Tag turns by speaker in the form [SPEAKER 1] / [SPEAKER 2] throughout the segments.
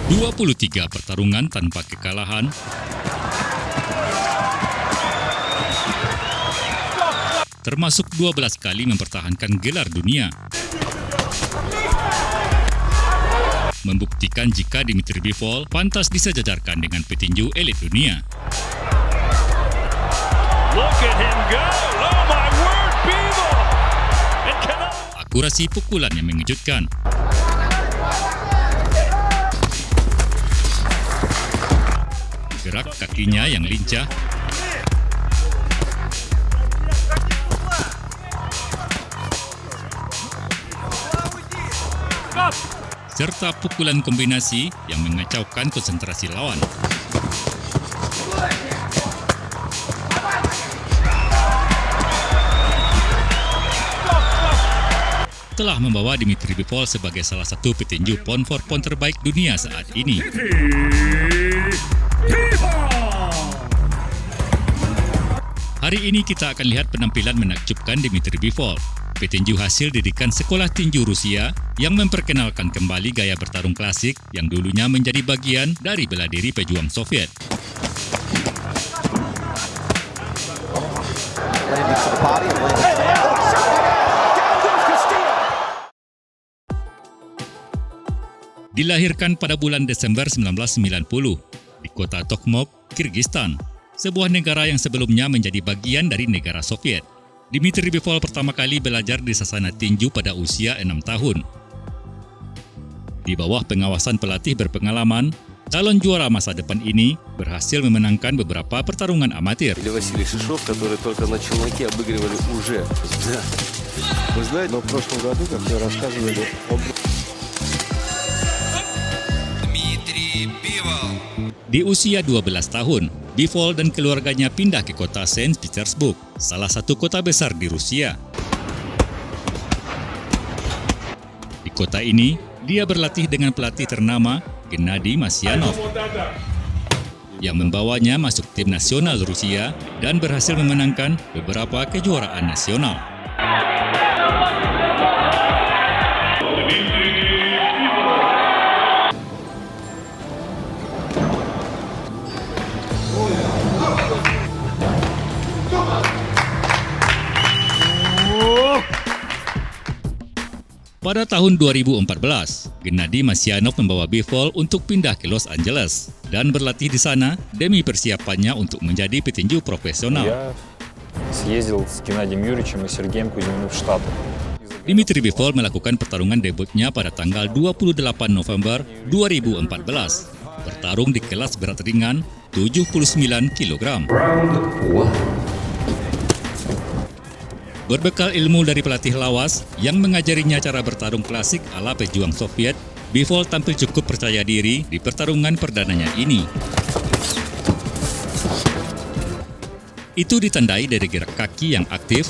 [SPEAKER 1] 23 pertarungan tanpa kekalahan, termasuk 12 kali mempertahankan gelar dunia. Membuktikan jika Dmitry Bivol pantas disejajarkan dengan petinju elit dunia.
[SPEAKER 2] Look at him go! Oh my word, Bivol!
[SPEAKER 1] Akurasi pukulan yang mengejutkan. Gerak kakinya yang lincah. Serta pukulan kombinasi yang mengacaukan konsentrasi lawan. Telah membawa Dmitry Bivol sebagai salah satu petinju pound for pound terbaik dunia saat ini. Hari ini kita akan lihat penampilan menakjubkan Dmitry Bivol, petinju hasil didikan sekolah tinju Rusia yang memperkenalkan kembali gaya bertarung klasik yang dulunya menjadi bagian dari bela diri pejuang Soviet. Dilahirkan pada bulan Desember 1990 di kota Tokmok, Kirgistan, sebuah negara yang sebelumnya menjadi bagian dari negara Soviet. Dmitry Bivol pertama kali belajar di sasana tinju pada usia 6 tahun. Di bawah pengawasan pelatih berpengalaman, calon juara masa depan ini berhasil memenangkan beberapa pertarungan amatir.
[SPEAKER 3] Василий Шишов, который только на челноке обыгрывали уже. Да. Вы знаете, но в прошлом году, как мне рассказывали, он...
[SPEAKER 1] Di usia 12 tahun, Bivol dan keluarganya pindah ke kota Saint Petersburg, salah satu kota besar di Rusia. Di kota ini, dia berlatih dengan pelatih ternama Gennady Masyanov yang membawanya masuk tim nasional Rusia dan berhasil memenangkan beberapa kejuaraan nasional. Pada tahun 2014, Gennady Masyanov membawa Bivol untuk pindah ke Los Angeles dan berlatih di sana demi persiapannya untuk menjadi petinju profesional. Dmitry Bivol melakukan pertarungan debutnya pada tanggal 28 November 2014, bertarung di kelas berat ringan 79 kg. Berbekal ilmu dari pelatih lawas yang mengajarinya cara bertarung klasik ala pejuang Soviet, Bivol tampil cukup percaya diri di pertarungan perdananya ini. Itu ditandai dari gerak kaki yang aktif,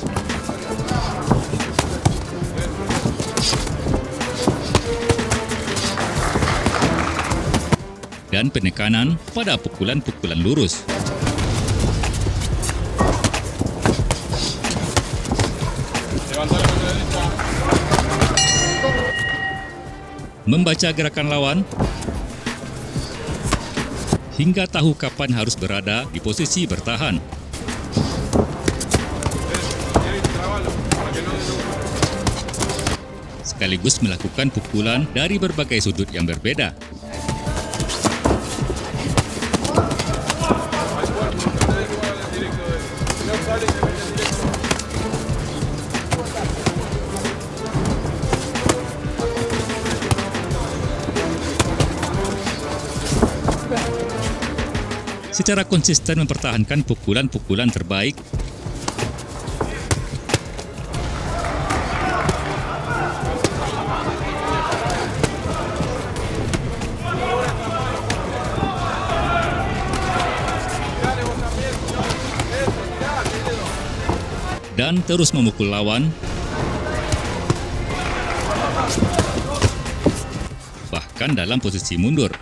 [SPEAKER 1] dan penekanan pada pukulan-pukulan lurus. Membaca gerakan lawan, hingga tahu kapan harus berada di posisi bertahan. Sekaligus melakukan pukulan dari berbagai sudut yang berbeda. Secara konsisten mempertahankan pukulan-pukulan terbaik, dan terus memukul lawan, bahkan dalam posisi mundur.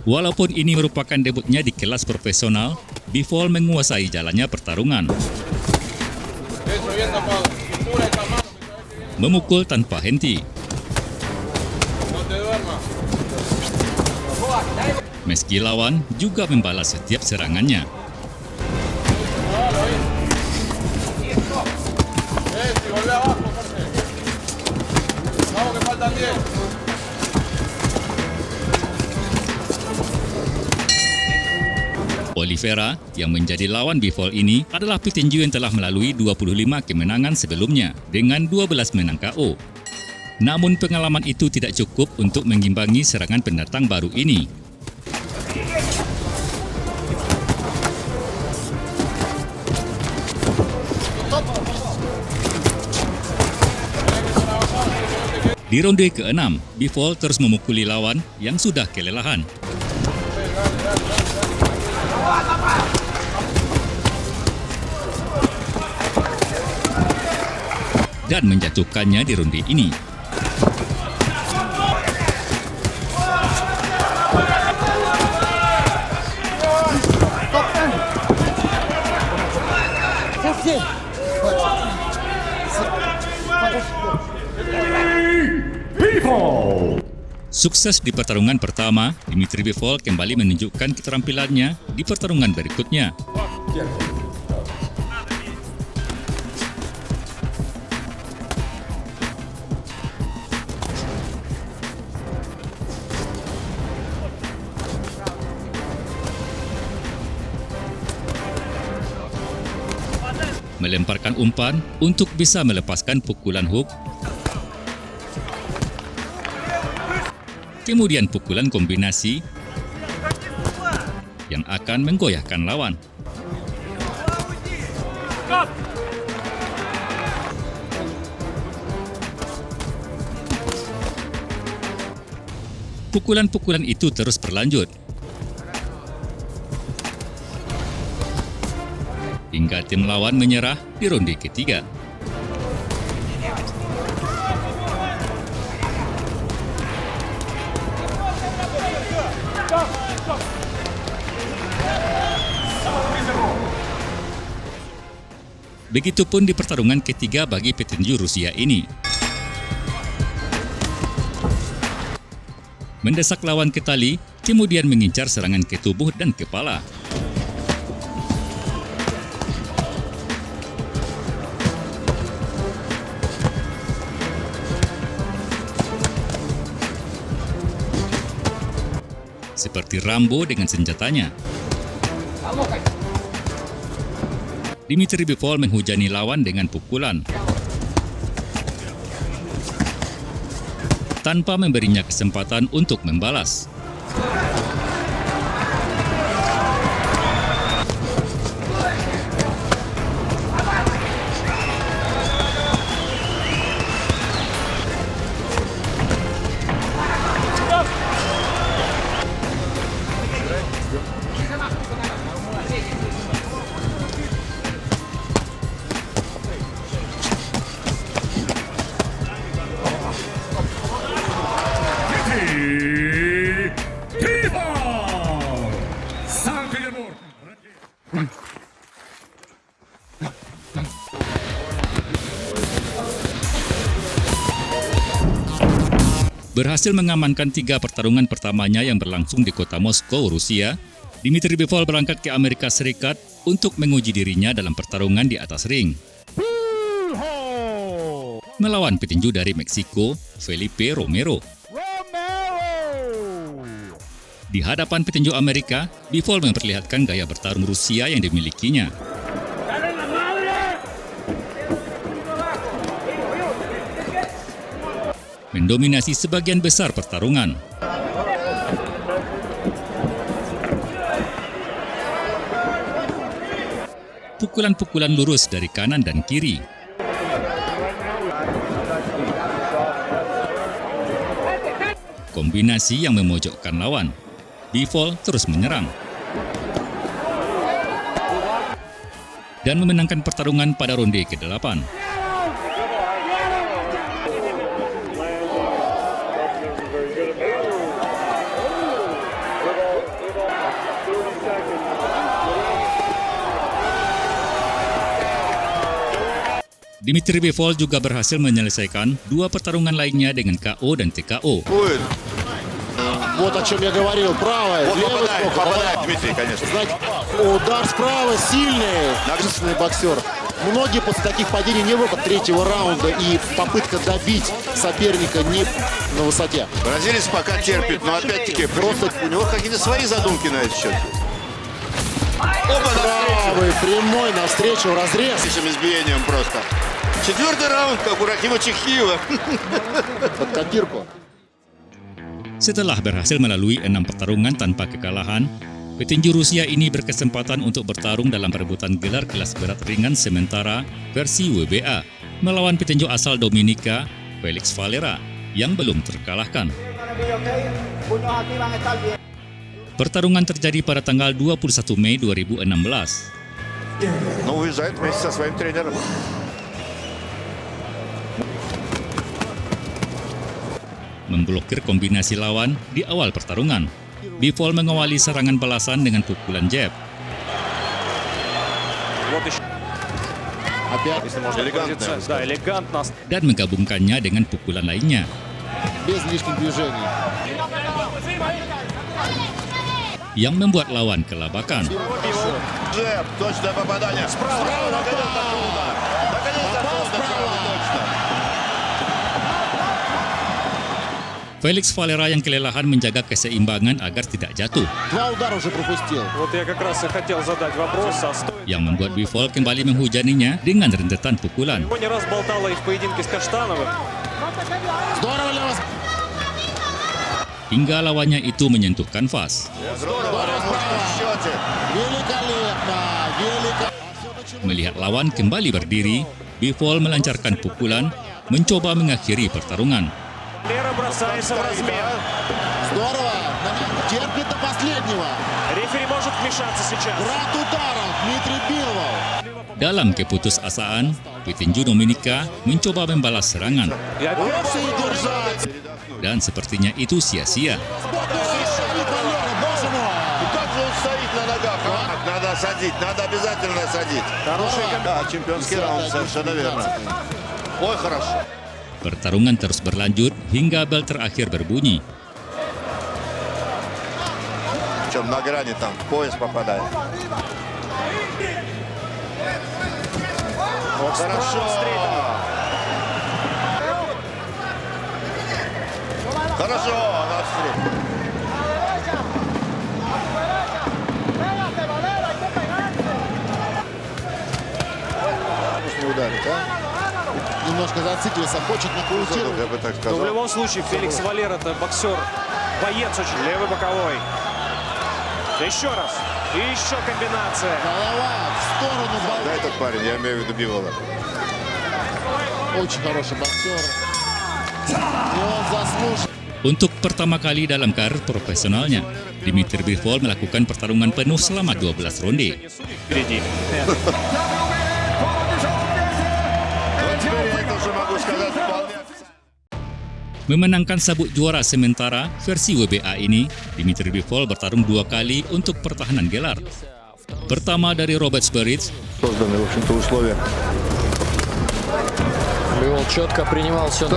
[SPEAKER 1] Walaupun ini merupakan debutnya di kelas profesional, Bivol menguasai jalannya pertarungan. Memukul tanpa henti. Meski lawan juga membalas setiap serangannya. Oliveira yang menjadi lawan Bivol ini adalah petinju yang telah melalui 25 kemenangan sebelumnya dengan 12 menang KO. Namun pengalaman itu tidak cukup untuk mengimbangi serangan pendatang baru ini. Di ronde ke-6, Bivol terus memukuli lawan yang sudah kelelahan. Dan menjatuhkannya di ronde ini. Sukses di pertarungan pertama, Dimitri Bivol kembali menunjukkan keterampilannya di pertarungan berikutnya. Melemparkan umpan untuk bisa melepaskan pukulan hook. Kemudian pukulan kombinasi yang akan menggoyahkan lawan. Pukulan-pukulan itu terus berlanjut hingga tim lawan menyerah di ronde ketiga. Begitupun di pertarungan ketiga bagi petinju Rusia ini. Mendesak lawan ke tali, kemudian mengincar serangan ke tubuh dan kepala. Seperti Rambo dengan senjatanya. Dimitri Bivol menghujani lawan dengan pukulan tanpa memberinya kesempatan untuk membalas. Berhasil mengamankan 3 pertarungan pertamanya yang berlangsung di kota Moskow, Rusia, Dimitri Bivol berangkat ke Amerika Serikat untuk menguji dirinya dalam pertarungan di atas ring. Melawan petinju dari Meksiko, Felipe Romero. Di hadapan petinju Amerika, Bivol memperlihatkan gaya bertarung Rusia yang dimilikinya. Mendominasi sebagian besar pertarungan. Pukulan-pukulan lurus dari kanan dan kiri. Kombinasi yang memojokkan lawan. Bivol terus menyerang dan memenangkan pertarungan pada ronde ke-8. Dmitry Bivol juga berhasil menyelesaikan 2 pertarungan lainnya dengan KO dan TKO.
[SPEAKER 4] Вот о чем я говорил. Правая,
[SPEAKER 5] Вот
[SPEAKER 4] левый
[SPEAKER 5] попадает,
[SPEAKER 4] скок.
[SPEAKER 5] попадает Дмитрий, конечно.
[SPEAKER 4] Знаете, удар справа сильный. Нагрузочный боксер. Многие после таких падений не выход третьего раунда и попытка добить соперника не на высоте.
[SPEAKER 5] Бразилец пока терпит, но опять-таки просто у него какие-то свои задумки на этот счет. Оба навстречу.
[SPEAKER 4] Правый, прямой, навстречу, разрез.
[SPEAKER 5] С этим избиением просто. 4-й раунд, как у Рахима Чехиева.
[SPEAKER 4] Под копирку.
[SPEAKER 1] Setelah berhasil melalui 6 pertarungan tanpa kekalahan, petinju Rusia ini berkesempatan untuk bertarung dalam perebutan gelar kelas berat ringan sementara versi WBA melawan petinju asal Dominika, Felix Valera, yang belum terkalahkan. Pertarungan terjadi pada tanggal 21 Mei 2016.
[SPEAKER 5] Но уезжает вместе со своим тренером.
[SPEAKER 1] Memblokir kombinasi lawan di awal pertarungan. Bivol mengawali serangan balasan dengan pukulan jab.
[SPEAKER 4] Опять
[SPEAKER 2] элегантно.
[SPEAKER 1] Dan menggabungkannya dengan pukulan lainnya.
[SPEAKER 4] без лишних движений.
[SPEAKER 1] Yang membuat lawan kelabakan.
[SPEAKER 5] Джеб, точное попадание. Справа, наконец-то удар. Наконец-то удар, точно.
[SPEAKER 1] Felix Valera yang kelelahan menjaga keseimbangan agar tidak jatuh,
[SPEAKER 4] Два удара уже пропустил.
[SPEAKER 2] Вот я как раз и хотел задать вопрос, а стоит
[SPEAKER 1] yang membuat Bivol kembali menghujaninya dengan rentetan pukulan.
[SPEAKER 2] его не раз болтало и в поединке с Каштановым.
[SPEAKER 4] Здорово, Левос.
[SPEAKER 1] Hingga lawannya itu menyentuh kanvas.
[SPEAKER 5] Здорово, размашка в счете.
[SPEAKER 4] Великолепно, великолепно.
[SPEAKER 1] Melihat lawan kembali berdiri, Bivol melancarkan pukulan, mencoba mengakhiri pertarungan.
[SPEAKER 2] Лера бросается в размен.
[SPEAKER 4] Здорово. Терпит до последнего.
[SPEAKER 2] Рефери может вмешаться сейчас.
[SPEAKER 4] Град ударов. Дмитрий Бивол.
[SPEAKER 1] Dalam keputusasaan, petinju Dominika mencoba membalas serangan,
[SPEAKER 2] И опять
[SPEAKER 4] Лучше и держать.
[SPEAKER 1] dan sepertinya itu sia-sia.
[SPEAKER 4] Валера, боже мой.
[SPEAKER 5] И как же он стоит на ногах? А? Надо садить, надо обязательно садить. Да, чемпионский раунд, совершенно верно. Ой, хорошо.
[SPEAKER 1] Pertarungan terus berlanjut hingga bel terakhir berbunyi.
[SPEAKER 5] Причем на грани там, в пояс попадает. Хорошо. Хорошо, навстречу.
[SPEAKER 4] Не ударить, а? Немножко зациклился, хочет нокаутировать.
[SPEAKER 5] Я бы так
[SPEAKER 2] Но в
[SPEAKER 5] сказал.
[SPEAKER 2] любом случае Феликс Валер это боксер, боец очень. Левый боковой. Еще раз. И еще комбинация.
[SPEAKER 4] Голова в сторону.
[SPEAKER 5] Да, этот парень, я имею в виду Бивола.
[SPEAKER 4] Очень хороший боксер. И он заслужил.
[SPEAKER 1] Untuk pertama kali dalam karir profesionalnya, Dmitry Bivol melakukan pertarungan penuh selama 12 ronde.
[SPEAKER 2] Впереди.
[SPEAKER 5] Вот теперь я тоже могу сказать вполне.
[SPEAKER 1] Memenangkan sabuk juara sementara versi WBA ini, Dmitry Bivol bertarung 2 kali untuk pertahanan gelar. Pertama dari Robert Sperritz,
[SPEAKER 5] Созданы, в общем-то, условия.
[SPEAKER 6] Бивол четко принимал все.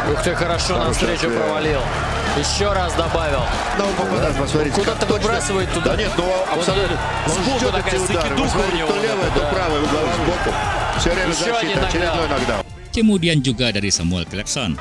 [SPEAKER 6] Ух ты, хорошо навстречу провалил. Еще раз добавил.
[SPEAKER 5] Надо попадать, посмотрите.
[SPEAKER 6] Куда-то
[SPEAKER 5] как точно.
[SPEAKER 6] выбрасывает туда.
[SPEAKER 5] Да нет, ну абсолютно. Он
[SPEAKER 6] сбоку
[SPEAKER 5] ждет
[SPEAKER 6] такая
[SPEAKER 5] эти удары. Вы
[SPEAKER 6] закидуха у
[SPEAKER 5] смотрите,
[SPEAKER 6] него
[SPEAKER 5] то
[SPEAKER 6] вот
[SPEAKER 5] левая,
[SPEAKER 6] эта,
[SPEAKER 5] то
[SPEAKER 6] да.
[SPEAKER 5] правая, угловой сбоку. Все время
[SPEAKER 6] Еще один
[SPEAKER 5] защита, очередной нокдаун.
[SPEAKER 1] kemudian juga dari Samuel Clarkson.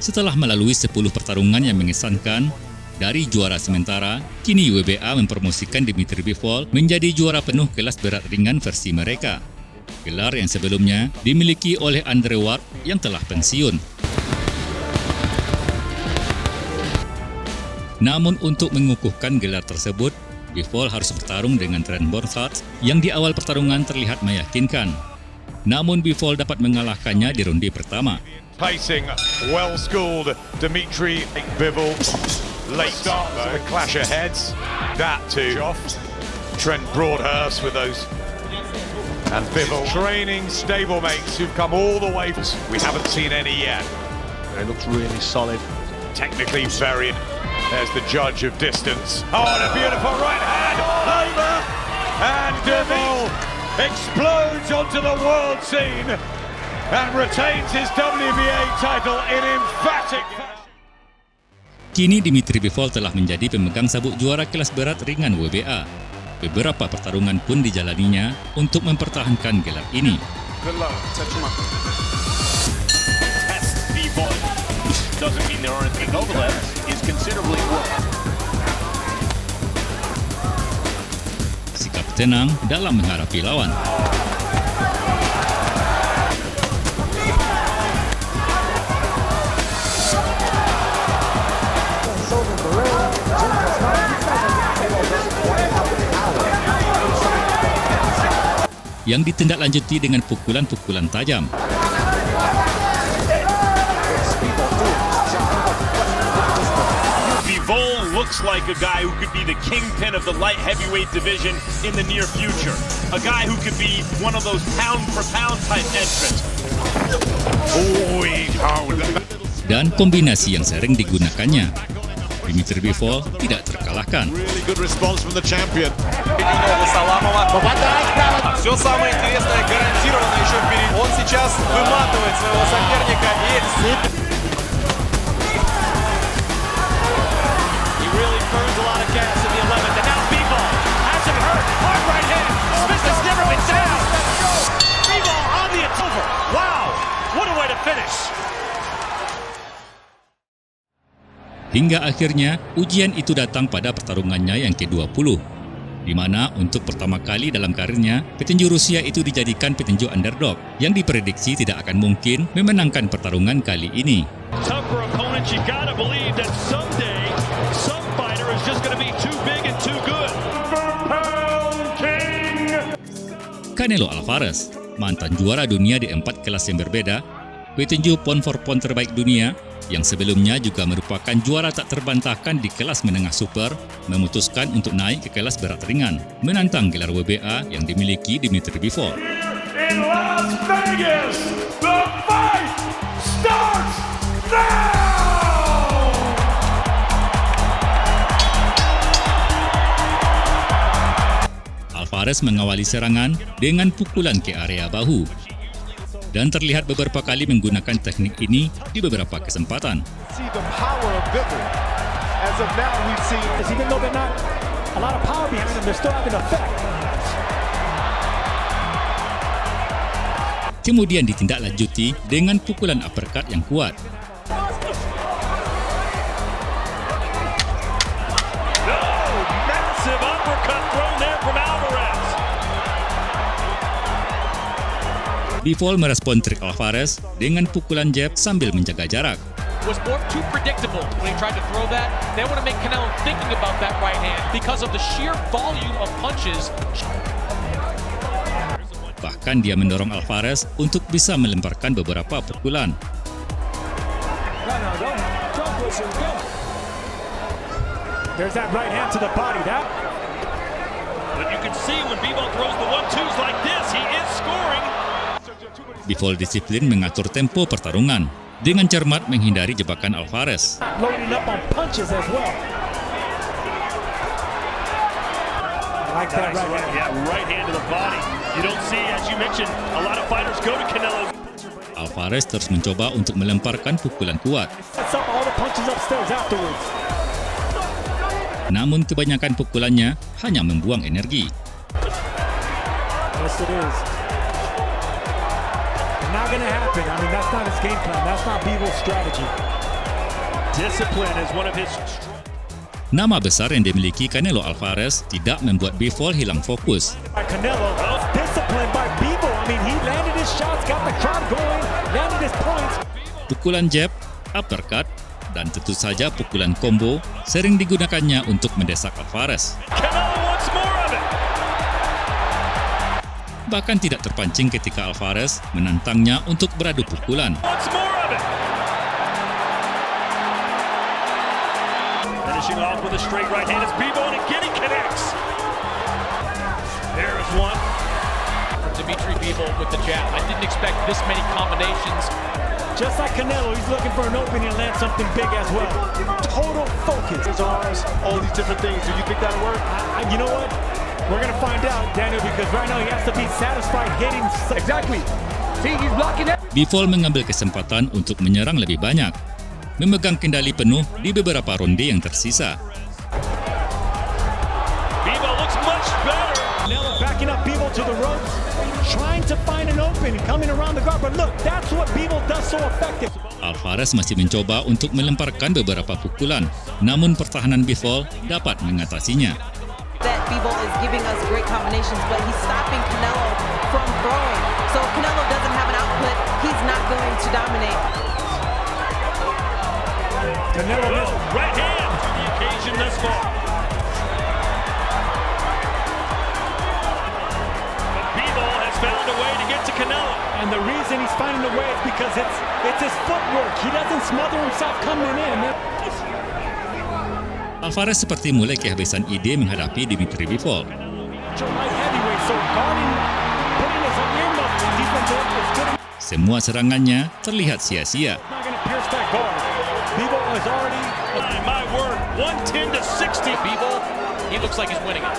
[SPEAKER 1] Setelah melalui 10 pertarungan yang mengesankan, dari juara sementara, kini WBA mempromosikan Dmitry Bivol menjadi juara penuh kelas berat ringan versi mereka. Gelar yang sebelumnya dimiliki oleh Andre Ward yang telah pensiun. Namun untuk mengukuhkan gelar tersebut, Bivol harus bertarung dengan Trent Borchardt yang di awal pertarungan terlihat meyakinkan. Namun Bivol dapat mengalahkannya di ronde pertama.
[SPEAKER 7] Pacing, well-schooled Dimitri Bivol. Late start to the clash of heads. That to Trent Broadhurst with those. And Bivol training stablemates who've come all the way. We haven't seen any yet.
[SPEAKER 2] It looks really solid.
[SPEAKER 7] Technically very. There's the judge of distance. Oh, and a beautiful right hand over. And Bivol explodes onto the world scene and retains his WBA title in emphatic fashion.
[SPEAKER 1] Kini Dimitri Bivol telah menjadi pemegang sabuk juara kelas berat ringan WBA. Beberapa pertarungan pun dijalaninya untuk mempertahankan gelar ini.
[SPEAKER 8] Doesn't mean there aren't any overlaps. Is considerably worse.
[SPEAKER 1] Sikap tenang dalam menghadapi lawan. Yang ditindaklanjuti dengan pukulan-pukulan tajam.
[SPEAKER 8] Bivol looks like a guy who could be the kingpin of the light heavyweight division in the near future. A guy who could be one of those pound-for-pound type entrants.
[SPEAKER 1] Dan kombinasi yang sering digunakannya. Dimitri Bivol tidak terkalahkan.
[SPEAKER 7] Really good response from the champion.
[SPEAKER 2] Все самое интересное гарантировано еще впереди. Он сейчас выматывает своего соперника и he really burns a lot of gas in the 11th. And now Bivol has him hurt. Hard right hand. Smith has never been down. Bivol on the over. Wow, what a way to finish.
[SPEAKER 1] Hingga akhirnya, ujian itu datang pada pertarungannya yang ke-20, di mana untuk pertama kali dalam karirnya, petinju Rusia itu dijadikan petinju underdog yang diprediksi tidak akan mungkin memenangkan pertarungan kali ini.
[SPEAKER 8] Tougher opponent, you gotta believe that someday some fighter is just gonna be too big and too good.
[SPEAKER 1] Canelo Alvarez, mantan juara dunia di 4 kelas yang berbeda, petinju pound for pound terbaik dunia, yang sebelumnya juga merupakan juara tak terbantahkan di kelas menengah super, memutuskan untuk naik ke kelas berat ringan, menantang gelar WBA yang dimiliki Dimitri Bivol.
[SPEAKER 7] In Las Vegas, the fight starts now!
[SPEAKER 1] Alvarez mengawali serangan dengan pukulan ke area bahu, dan terlihat beberapa kali menggunakan teknik ini di beberapa kesempatan. Kemudian ditindaklanjuti dengan pukulan uppercut yang kuat. Bivol merespon trik Alvarez dengan pukulan jab sambil menjaga jarak.
[SPEAKER 9] Was more too predictable when he tried to throw that. They want to make Canelo thinking about that right hand because of the sheer volume of punches.
[SPEAKER 1] Bahkan dia mendorong Alvarez untuk bisa melemparkan beberapa pukulan.
[SPEAKER 2] there's that right hand to the body. That.
[SPEAKER 8] But you can see when Bivol throws the 1-2s like this, he is scoring.
[SPEAKER 1] Bivol disiplin mengatur tempo pertarungan dengan cermat menghindari jebakan Alvarez.
[SPEAKER 2] Loading up on punches as well. I like that right hand.
[SPEAKER 8] Yeah, right hand to the body. You don't see, as you mentioned, a lot of fighters go to Canelo.
[SPEAKER 1] Alvarez terus mencoba untuk melemparkan pukulan kuat.
[SPEAKER 2] Sets up all the punches upstairs afterwards.
[SPEAKER 1] Namun kebanyakan pukulannya hanya membuang energi.
[SPEAKER 2] Yes, it is. Not going to happen. I mean, that's not his game plan. That's not Bivol's strategy. Discipline is one of his.
[SPEAKER 1] Nama besar yang dimiliki Canelo Alvarez tidak membuat Bivol hilang fokus.
[SPEAKER 2] By Canelo, discipline by Bivol. I mean, he landed his shots, got the crowd going, landed his points.
[SPEAKER 1] Pukulan jab, uppercut, dan tentu saja pukulan combo sering digunakannya untuk mendesak Alvarez.
[SPEAKER 8] Canelo wants more of it.
[SPEAKER 1] Bahkan tidak terpancing ketika Alvarez menantangnya untuk beradu pukulan.
[SPEAKER 8] Wants more of it.
[SPEAKER 2] with a straight right hand as Bivol, and again he connects. There is one.
[SPEAKER 9] From Dimitri Bivol with the jab. I didn't expect this many combinations.
[SPEAKER 2] Just like Canelo, he's looking for an opening and land something big as well. Total focus. His arms, all these different things. Do you think that'll work? You know what? We're going to find out, Daniel, because right now he has to be satisfied hitting. Exactly. See, he's blocking it.
[SPEAKER 1] Bivol mengambil kesempatan untuk menyerang lebih banyak, memegang kendali penuh di beberapa ronde yang tersisa.
[SPEAKER 2] Bivol looks much better. Canelo backing up Bivol to the ropes, trying to find an opening, coming around the guard. But look, that's what Bivol does so effective.
[SPEAKER 1] Alvarez masih mencoba untuk melemparkan beberapa pukulan, namun pertahanan Bivol dapat mengatasinya.
[SPEAKER 10] That Bivol is giving us great combinations, but he's stopping Canelo from throwing. So if Canelo doesn't have an output, he's not going to dominate.
[SPEAKER 2] Canelo right hand to the occasion thus far. But Bivol has found a way to get to Canelo. And the reason he's finding a way is because it's his footwork. He doesn't smother himself coming in.
[SPEAKER 1] Alvarez seperti mulai kehabisan ide menghadapi Dimitri Bivol. Semua serangannya terlihat sia-sia.
[SPEAKER 2] My word, 110 to 60.
[SPEAKER 9] Bivol, he looks like he's winning it.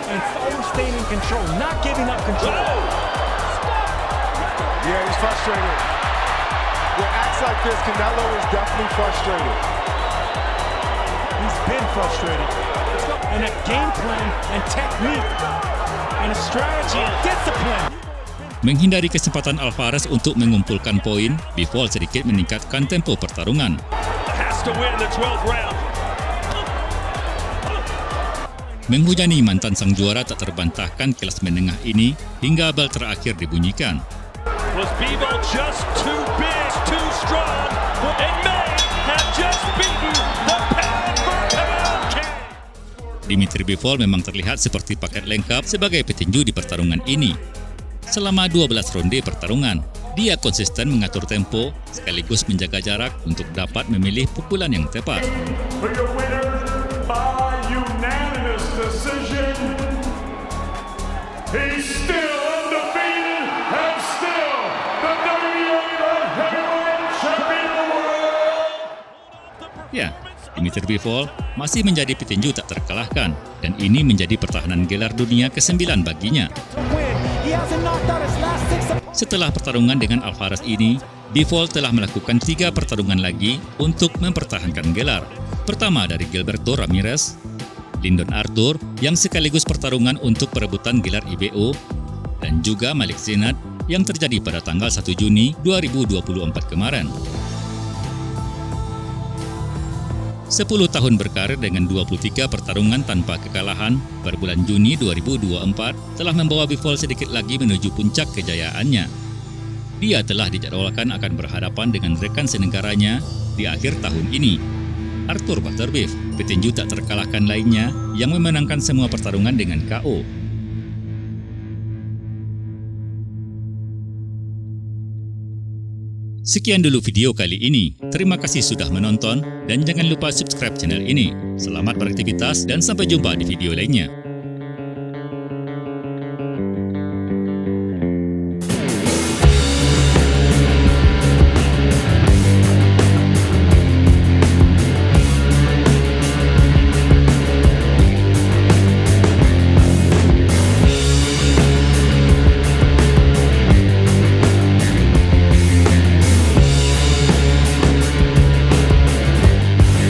[SPEAKER 2] And always staying in control, not giving up control.
[SPEAKER 11] Yeah, he's frustrated. With acts like this, Canelo is definitely frustrated.
[SPEAKER 2] He's been frustrated. And a game plan and technique and a strategy and discipline.
[SPEAKER 1] Menghindari kesempatan Alvarez untuk mengumpulkan poin, Bivol sedikit meningkatkan tempo pertarungan.
[SPEAKER 2] Has to win the 12th round.
[SPEAKER 1] Menghujani mantan sang juara tak terbantahkan kelas menengah ini hingga bel terakhir dibunyikan.
[SPEAKER 2] Was Bivol just too big, too strong, and may have just beaten the pound-for-pound king?
[SPEAKER 1] Dimitri Bivol memang terlihat seperti paket lengkap sebagai petinju di pertarungan ini. Selama 12 ronde pertarungan, dia konsisten mengatur tempo sekaligus menjaga jarak untuk dapat memilih pukulan yang tepat.
[SPEAKER 2] For your winner by unanimous decision, he's still undefeated and still the WBA heavyweight champion of the world.
[SPEAKER 1] Ya, Dimitri Bivol masih menjadi petinju tak terkalahkan dan ini menjadi pertahanan gelar dunia ke-9 baginya. Setelah pertarungan dengan Alvarez ini, Bivol telah melakukan 3 pertarungan lagi untuk mempertahankan gelar. Pertama dari Gilberto Ramirez, Lyndon Arthur yang sekaligus pertarungan untuk perebutan gelar IBO, dan juga Malik Zenat yang terjadi pada tanggal 1 Juni 2024 kemarin. 10 tahun berkarir dengan 23 pertarungan tanpa kekalahan pada bulan Juni 2024 telah membawa Bivol sedikit lagi menuju puncak kejayaannya. Dia telah dijadwalkan akan berhadapan dengan rekan senegaranya di akhir tahun ini, Artur Beterbiev, petinju tak terkalahkan lainnya yang memenangkan semua pertarungan dengan KO. Sekian dulu video kali ini. Terima kasih sudah menonton dan jangan lupa subscribe channel ini. Selamat beraktivitas dan sampai jumpa di video lainnya.